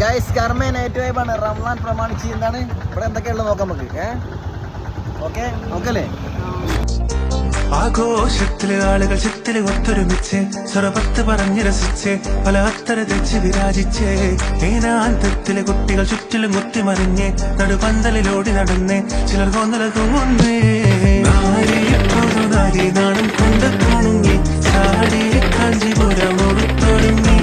Guys കർമ്മ night വൈബാണ്. റമളാൻ പ്രമാണിച്ച് എന്താണ് ഇവിടെ എന്തൊക്കെയുള്ളത് നോക്കാം നമുക്ക്. ഓക്കെ നോക്കല്ലേ? ആഘോഷത്തില് ആളുകൾ ചിത്തില് ഒത്തൊരുമിച്ച് സ്വരപത്ത് പറഞ്ഞ് രസിച്ച് പല അത്തര തെച്ച് വിരാജിച്ച് ഏനാന്തത്തിലെ കുട്ടികൾ ചുറ്റിലും കുത്തിമറിഞ്ഞ് നടുപന്തലിലോടി നടന്ന് ചിലർ കൊന്നല തൂങ്ങുന്നേ നാരി നാണം കൊണ്ട് തുണുങ്ങി ചാടി കാഞ്ചിപുരം ഒടുത്തൊരുങ്ങി